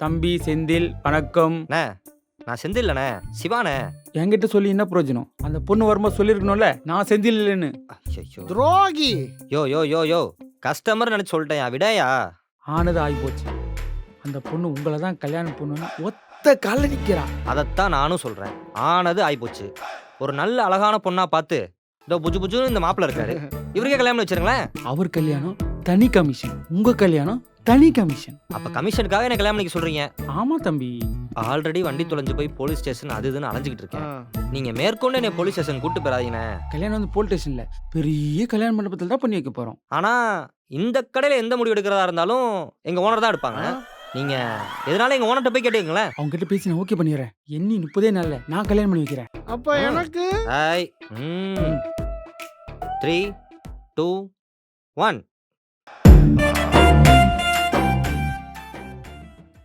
தம்பி செந்தில் வணக்கம். அண்ணே நான் செந்தில் இல்லண்ணே, சிவாண்ணே. என்கிட்ட சொல்லி என்ன பிரயோஜனம்? அந்த பொண்ணு வரும்போது சொல்லியிருக்கணும்ல நான் செந்தில் இல்லைன்னு. ஐயோ துரோகி. யோ யோ யோ யோ கஸ்டமர் நினைச்சு சொல்லிட்டேன், விடையா? ஆனது ஆகிப்போச்சு. அந்த பொண்ணு உங்களை தான் கல்யாணம் பண்ணுன்னா ஒத்த கால நிற்கிறா. அதைத்தான் நானும் சொல்றேன். ஆனது ஆயிப்போச்சு. ஒரு நல்ல அழகான பொண்ணா பார்த்து இதோ புஜு புஜுன்னு இந்த மாப்பிள்ள இருக்காரு, இவருக்கே கல்யாணம் பண்ணி வச்சிருங்களேன். அவர் கல்யாணம் தனி கமிஷன், உங்க கல்யாணம் தனி கமிஷன். அப்ப கமிஷனுக்காக என்ன கல்யாணம் பண்ணிக்க சொல்றீங்க? ஆமா தம்பி. ஆல்ரெடி வண்டி தொலைஞ்சு போய் போலீஸ் ஸ்டேஷன் அது இதுன்னு அலைஞ்சிக்கிட்டு இருக்கேன். நீங்க மேற்கொண்டு என்ன போலீஸ் ஸ்டேஷன் கூட்டு போயிடாதீங்கண்ணே. கல்யாணம் வந்து போலீஸ் ஸ்டேஷன்ல பெரிய கல்யாண மண்டபத்தில் தான் பண்ணி வைக்க போறோம். ஆனா இந்த கடையில எந்த முடிவு எடுக்கிறதா இருந்தாலும் எங்க ஓனர் தான் எடுப்பாங்க. நீங்க எதனால எங்க ஓனர்ட்ட போய் கேட்டுக்கங்களேன். அவங்க கிட்ட பேசி நான் ஓகே பண்ணிடுறேன். எண்ணி 30 நாள்ல நான் கல்யாணம் பண்ணி வைக்கிறேன். அப்ப எனக்கு ஹாய் 3 2 1